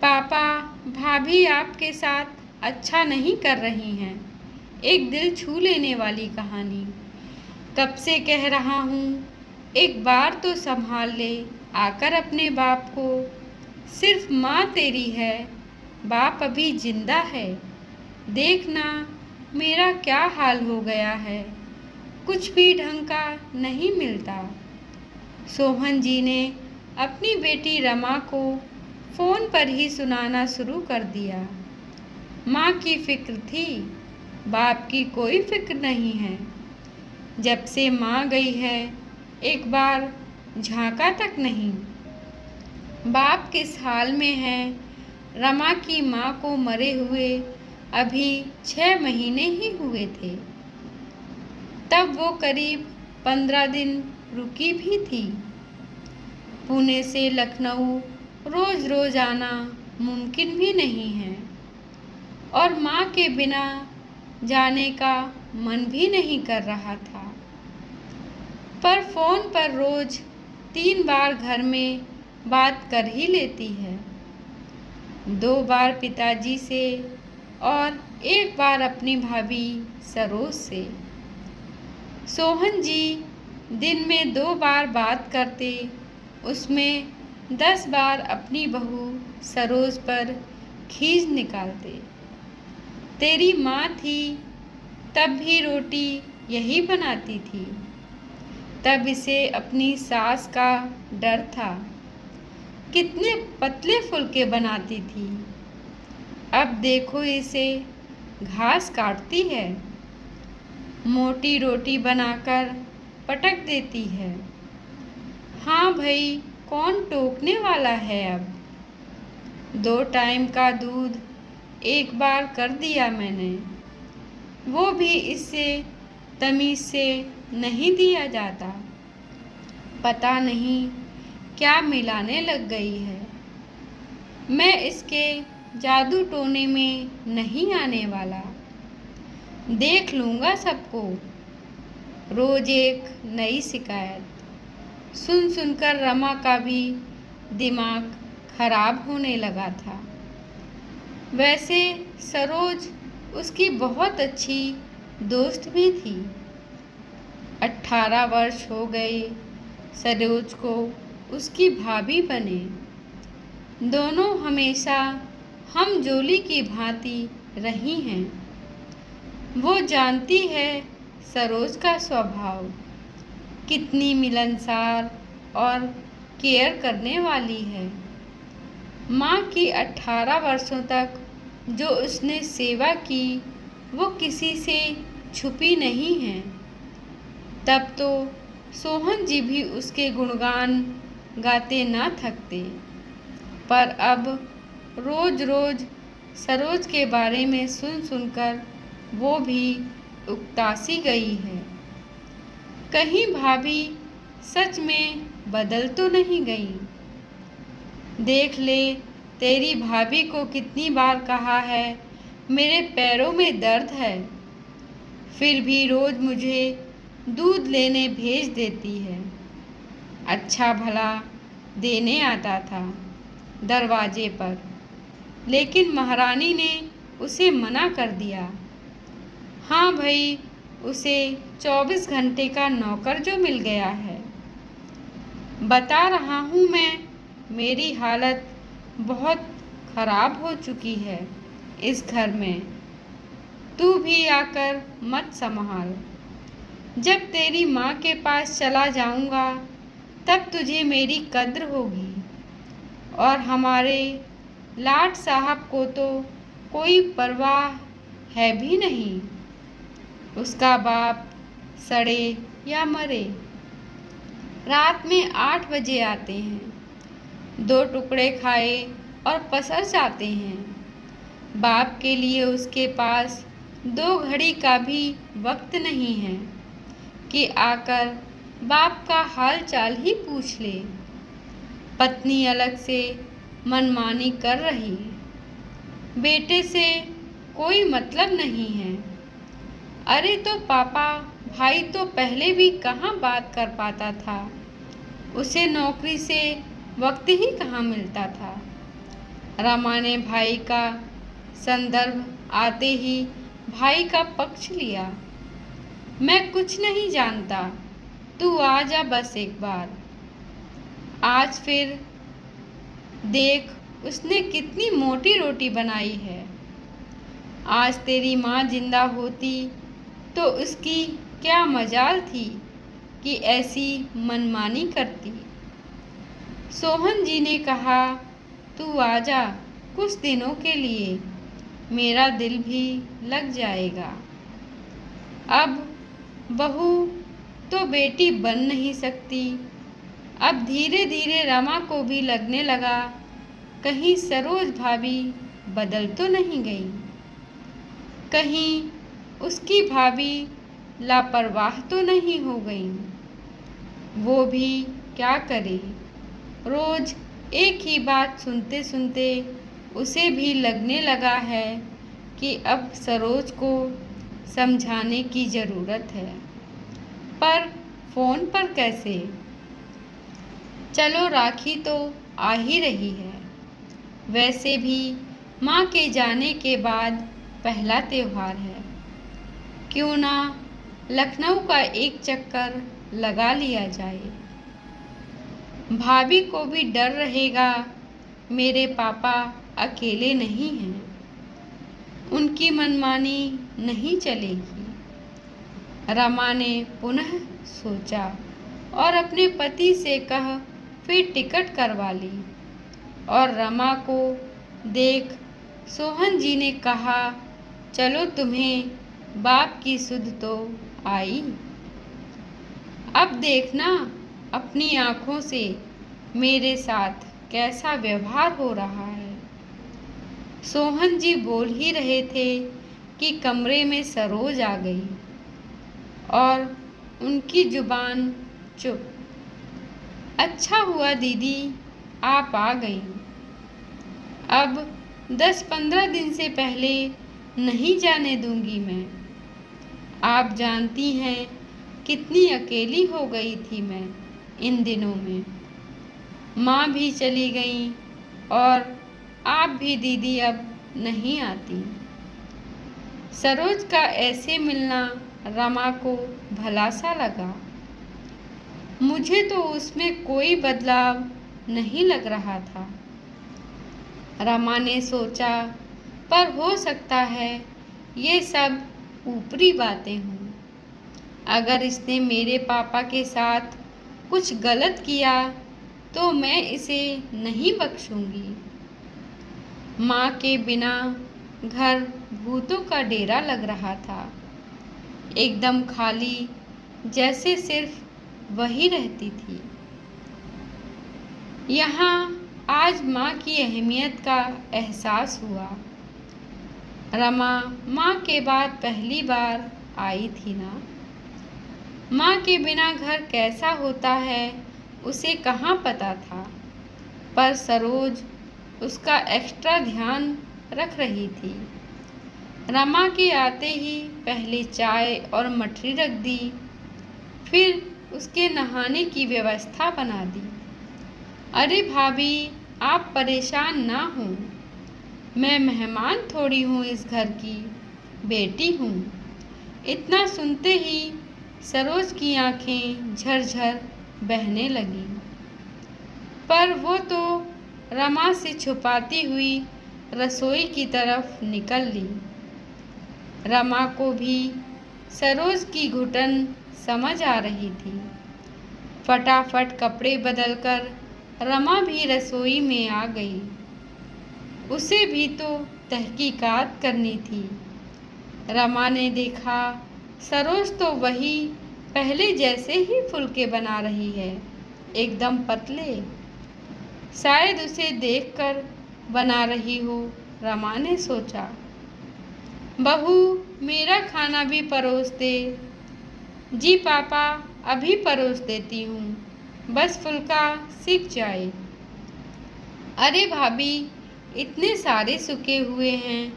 पापा, भाभी आपके साथ अच्छा नहीं कर रही हैं। एक दिल छू लेने वाली कहानी। कब से कह रहा हूँ, एक बार तो संभाल ले आकर अपने बाप को। सिर्फ माँ तेरी है, बाप अभी जिंदा है। देखना मेरा क्या हाल हो गया है, कुछ भी ढंग का नहीं मिलता। सोहन जी ने अपनी बेटी रमा को फ़ोन पर ही सुनाना शुरू कर दिया। माँ की फिक्र थी, बाप की कोई फिक्र नहीं है। जब से माँ गई है, एक बार झांका तक नहीं। बाप किस हाल में है, रमा की माँ को मरे हुए अभी 6 महीने ही हुए थे। तब वो करीब 15 दिन रुकी भी थी। पुणे से लखनऊ रोज रोज आना मुमकिन भी नहीं है और माँ के बिना जाने का मन भी नहीं कर रहा था। पर फ़ोन पर रोज 3 बार घर में बात कर ही लेती है। 2 बार पिताजी से और 1 बार अपनी भाभी सरोज से। सोहन जी दिन में 2 बार बात करते, उसमें 10 बार अपनी बहू सरोज पर खींच निकालते। तेरी माँ थी तब भी रोटी यही बनाती थी। तब इसे अपनी सास का डर था, कितने पतले फुलके बनाती थी। अब देखो इसे घास काटती है, मोटी रोटी बनाकर पटक देती है। हाँ भाई, कौन टोकने वाला है अब। 2 टाइम का दूध 1 बार कर दिया मैंने, वो भी इससे तमीज़ से नहीं दिया जाता। पता नहीं क्या मिलाने लग गई है। मैं इसके जादू टोने में नहीं आने वाला, देख लूँगा सबको। रोज एक नई शिकायत सुन सुनकर रमा का भी दिमाग खराब होने लगा था। वैसे सरोज उसकी बहुत अच्छी दोस्त भी थी। 18 वर्ष हो गए सरोज को उसकी भाभी बने। दोनों हमेशा हम जोली की भांति रही हैं। वो जानती है सरोज का स्वभाव, कितनी मिलनसार और केयर करने वाली है। माँ की 18 वर्षों तक जो उसने सेवा की, वो किसी से छुपी नहीं है। तब तो सोहन जी भी उसके गुणगान गाते ना थकते। पर अब रोज रोज सरोज के बारे में सुन सुनकर वो भी उकतासी गई है। कहीं भाभी सच में बदल तो नहीं गई। देख ले, तेरी भाभी को कितनी बार कहा है मेरे पैरों में दर्द है, फिर भी रोज मुझे दूध लेने भेज देती है। अच्छा भला देने आता था दरवाजे पर, लेकिन महारानी ने उसे मना कर दिया। हाँ भाई, उसे 24 घंटे का नौकर जो मिल गया है। बता रहा हूँ मैं, मेरी हालत बहुत खराब हो चुकी है इस घर में। तू भी आकर मत संभाल। जब तेरी माँ के पास चला जाऊँगा तब तुझे मेरी कद्र होगी। और हमारे लाट साहब को तो कोई परवाह है भी नहीं, उसका बाप सड़े या मरे। रात में 8 बजे आते हैं, 2 टुकड़े खाए और पसर जाते हैं। बाप के लिए उसके पास 2 घड़ी का भी वक्त नहीं है कि आकर बाप का हाल चाल ही पूछ ले। पत्नी अलग से मनमानी कर रही, बेटे से कोई मतलब नहीं है। अरे तो पापा, भाई तो पहले भी कहाँ बात कर पाता था, उसे नौकरी से वक्त ही कहाँ मिलता था। रमा ने भाई का संदर्भ आते ही भाई का पक्ष लिया। मैं कुछ नहीं जानता, तू आ जा बस एक बार। आज फिर देख उसने कितनी मोटी रोटी बनाई है। आज तेरी माँ जिंदा होती तो उसकी क्या मजाल थी कि ऐसी मनमानी करती। सोहन जी ने कहा, तू आजा कुछ दिनों के लिए, मेरा दिल भी लग जाएगा। अब बहू तो बेटी बन नहीं सकती। अब धीरे धीरे रमा को भी लगने लगा, कहीं सरोज भाभी बदल तो नहीं गई, कहीं उसकी भाभी लापरवाह तो नहीं हो गई। वो भी क्या करे, रोज एक ही बात सुनते सुनते उसे भी लगने लगा है कि अब सरोज को समझाने की ज़रूरत है। पर फ़ोन पर कैसे? चलो राखी तो आ ही रही है। वैसे भी माँ के जाने के बाद पहला त्योहार है, क्यों ना लखनऊ का एक चक्कर लगा लिया जाए। भाभी को भी डर रहेगा, मेरे पापा अकेले नहीं हैं, उनकी मनमानी नहीं चलेगी। रमा ने पुनः सोचा और अपने पति से कह फिर टिकट करवा ली। और रमा को देख सोहन जी ने कहा, चलो तुम्हें बाप की सुध तो आई। अब देखना अपनी आँखों से मेरे साथ कैसा व्यवहार हो रहा है। सोहन जी बोल ही रहे थे कि कमरे में सरोज आ गई और उनकी जुबान चुप। अच्छा हुआ दीदी आप आ गई। अब 10-15 दिन से पहले नहीं जाने दूंगी मैं। आप जानती हैं कितनी अकेली हो गई थी मैं इन दिनों में। माँ भी चली गई और आप भी दीदी अब नहीं आती। सरोज का ऐसे मिलना रमा को भला सा लगा। मुझे तो उसमें कोई बदलाव नहीं लग रहा था। रमा ने सोचा, पर हो सकता है ये सब ऊपरी बातें हों। अगर इसने मेरे पापा के साथ कुछ गलत किया तो मैं इसे नहीं बख्शूंगी। माँ के बिना घर भूतों का डेरा लग रहा था, एकदम खाली, जैसे सिर्फ वही रहती थी। यहाँ आज माँ की अहमियत का एहसास हुआ। रमा माँ के बाद पहली बार आई थी ना। माँ के बिना घर कैसा होता है उसे कहाँ पता था, पर सरोज उसका एक्स्ट्रा ध्यान रख रही थी। रमा के आते ही पहले चाय और मठरी रख दी, फिर उसके नहाने की व्यवस्था बना दी। अरे भाभी आप परेशान ना हो, मैं मेहमान थोड़ी हूँ, इस घर की बेटी हूँ। इतना सुनते ही सरोज की आंखें झरझर बहने लगीं, पर वो तो रमा से छुपाती हुई रसोई की तरफ निकल ली। रमा को भी सरोज की घुटन समझ आ रही थी। फटाफट कपड़े बदलकर रमा भी रसोई में आ गई। उसे भी तो तहकीकात करनी थी। रमा ने देखा सरोज तो वही पहले जैसे ही फुलके बना रही है, एकदम पतले। शायद उसे देखकर बना रही हो, रमा ने सोचा। बहू मेरा खाना भी परोस दे। जी पापा अभी परोस देती हूँ, बस फुल्का सिक जाए। अरे भाभी इतने सारे सूखे हुए हैं,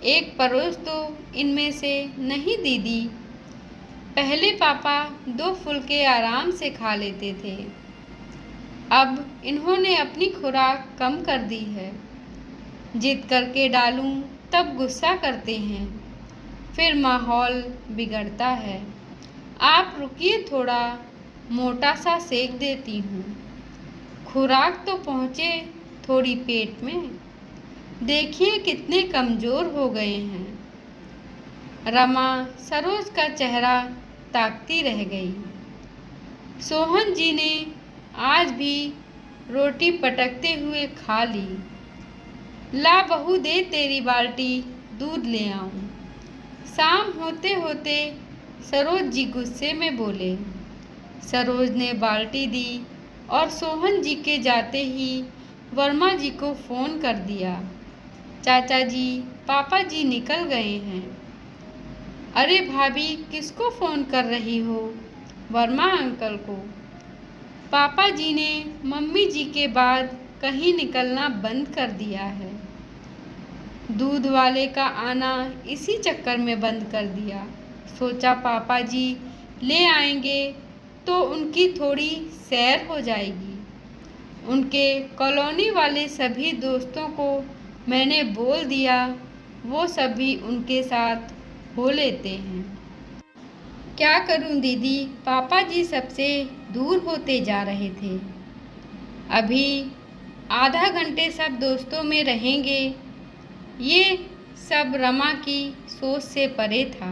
एक परोस तो इनमें से। नहीं दीदी, पहले पापा 2 फुल्के आराम से खा लेते थे, अब इन्होंने अपनी खुराक कम कर दी है। जिद करके डालूं तब गुस्सा करते हैं, फिर माहौल बिगड़ता है। आप रुकिए, थोड़ा मोटा सा सेक देती हूँ। खुराक तो पहुँचे थोड़ी पेट में। देखिए कितने कमज़ोर हो गए हैं। रमा सरोज का चेहरा ताकती रह गई। सोहन जी ने आज भी रोटी पटकते हुए खा ली। ला बहू, दे तेरी बाल्टी, दूध ले आऊं। शाम होते होते सरोज जी गुस्से में बोले। सरोज ने बाल्टी दी और सोहन जी के जाते ही वर्मा जी को फ़ोन कर दिया। चाचा जी, पापा जी निकल गए हैं। अरे भाभी, किसको फ़ोन कर रही हो? वर्मा अंकल को। पापा जी ने मम्मी जी के बाद कहीं निकलना बंद कर दिया है। दूध वाले का आना इसी चक्कर में बंद कर दिया। सोचा पापा जी ले आएंगे तो उनकी थोड़ी सैर हो जाएगी। उनके कॉलोनी वाले सभी दोस्तों को मैंने बोल दिया, वो सभी उनके साथ हो लेते हैं। क्या करूं दीदी, पापा जी सबसे दूर होते जा रहे थे। अभी आधा घंटे सब दोस्तों में रहेंगे। ये सब रमा की सोच से परे था।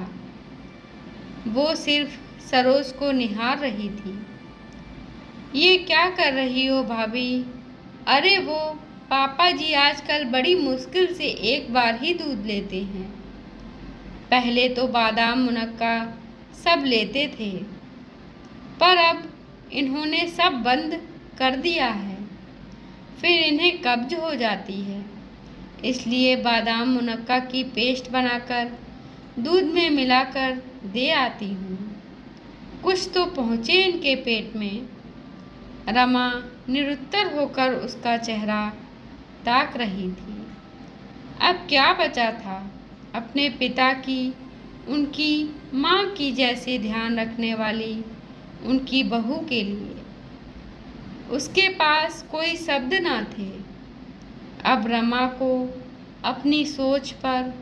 वो सिर्फ सरोज को निहार रही थी। ये क्या कर रही हो भाभी? अरे वो पापा जी आजकल बड़ी मुश्किल से एक बार ही दूध लेते हैं। पहले तो बादाम मुनक्का सब लेते थे, पर अब इन्होंने सब बंद कर दिया है। फिर इन्हें कब्ज हो जाती है, इसलिए बादाम मुनक्का की पेस्ट बनाकर दूध में मिलाकर दे आती हूँ। कुछ तो पहुँचे इनके पेट में। रमा निरुत्तर होकर उसका चेहरा ताक रही थी। अब क्या बचा था अपने पिता की, उनकी माँ की जैसे ध्यान रखने वाली उनकी बहू के लिए? उसके पास कोई शब्द ना थे। अब रमा को अपनी सोच पर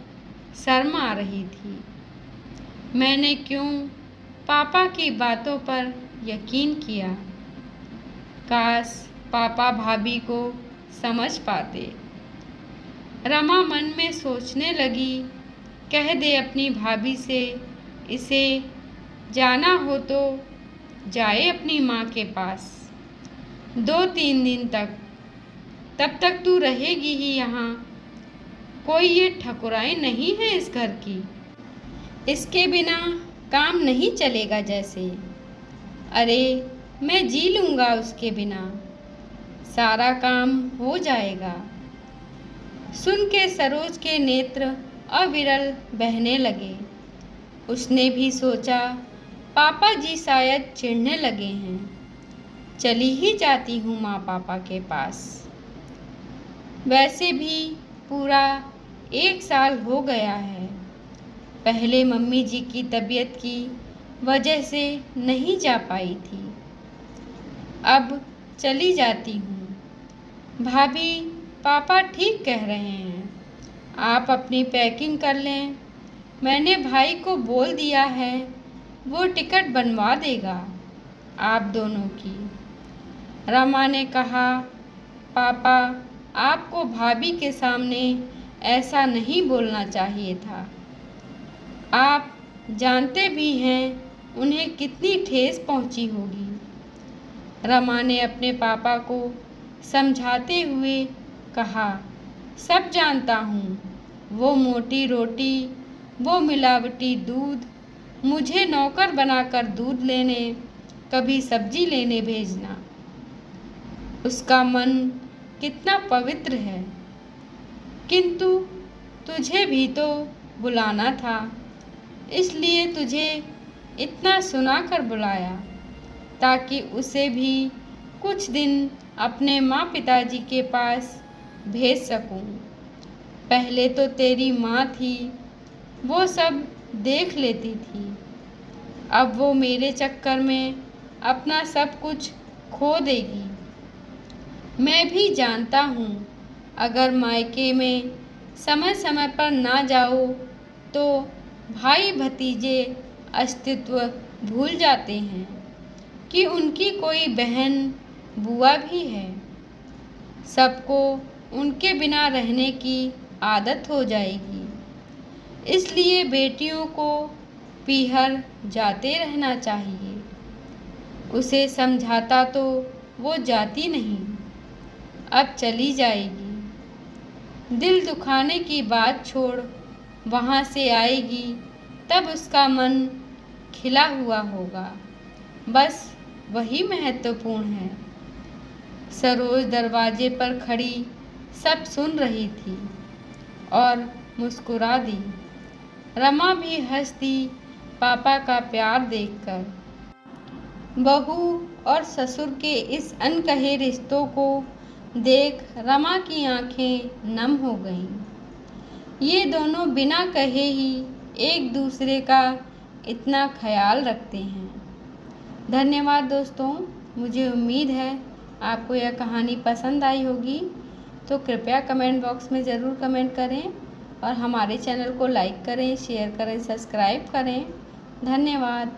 शर्म आ रही थी। मैंने क्यों पापा की बातों पर यकीन किया? काश पापा भाभी को समझ पाते। रमा मन में सोचने लगी, कह दे अपनी भाभी से इसे जाना हो तो जाए अपनी माँ के पास 2-3 दिन तक। तब तक तू रहेगी ही यहाँ। कोई ये ठकुराई नहीं है इस घर की। इसके बिना काम नहीं चलेगा जैसे। अरे मैं जी लूँगा उसके बिना, सारा काम हो जाएगा। सुन के सरोज के नेत्र अविरल बहने लगे। उसने भी सोचा पापा जी शायद चिढ़ने लगे हैं। चली ही जाती हूँ माँ पापा के पास। वैसे भी पूरा 1 साल हो गया है। पहले मम्मी जी की तबीयत की वजह से नहीं जा पाई थी। अब चली जाती हूँ। भाभी, पापा ठीक कह रहे हैं। आप अपनी पैकिंग कर लें। मैंने भाई को बोल दिया है, वो टिकट बनवा देगा आप दोनों की। रमा ने कहा, पापा आपको भाभी के सामने ऐसा नहीं बोलना चाहिए था। आप जानते भी हैं उन्हें कितनी ठेस पहुंची होगी। रमा ने अपने पापा को समझाते हुए कहा, सब जानता हूँ। वो मोटी रोटी, वो मिलावटी दूध, मुझे नौकर बनाकर दूध लेने, कभी सब्जी लेने भेजना। उसका मन कितना पवित्र है, किंतु तुझे भी तो बुलाना था, इसलिए तुझे इतना सुनाकर बुलाया ताकि उसे भी कुछ दिन अपने माँ पिताजी के पास भेज सकूं। पहले तो तेरी माँ थी, वो सब देख लेती थी। अब वो मेरे चक्कर में अपना सब कुछ खो देगी। मैं भी जानता हूँ अगर मायके में समय समय पर ना जाओ तो भाई भतीजे अस्तित्व भूल जाते हैं कि उनकी कोई बहन बुआ भी है। सबको उनके बिना रहने की आदत हो जाएगी, इसलिए बेटियों को पीहर जाते रहना चाहिए। उसे समझाता तो वो जाती नहीं, अब चली जाएगी। दिल दुखाने की बात छोड़ वहाँ से आएगी, तब उसका मन खिला हुआ होगा, बस वही महत्वपूर्ण है। सरोज दरवाजे पर खड़ी सब सुन रही थी और मुस्कुरा दी। रमा भी हंस दी पापा का प्यार देखकर। बहू और ससुर के इस अनकहे रिश्तों को देख रमा की आंखें नम हो गईं। ये दोनों बिना कहे ही एक दूसरे का इतना ख्याल रखते हैं। धन्यवाद दोस्तों। मुझे उम्मीद है आपको यह कहानी पसंद आई होगी, तो कृपया कमेंट बॉक्स में ज़रूर कमेंट करें और हमारे चैनल को लाइक करें, शेयर करें, सब्सक्राइब करें। धन्यवाद।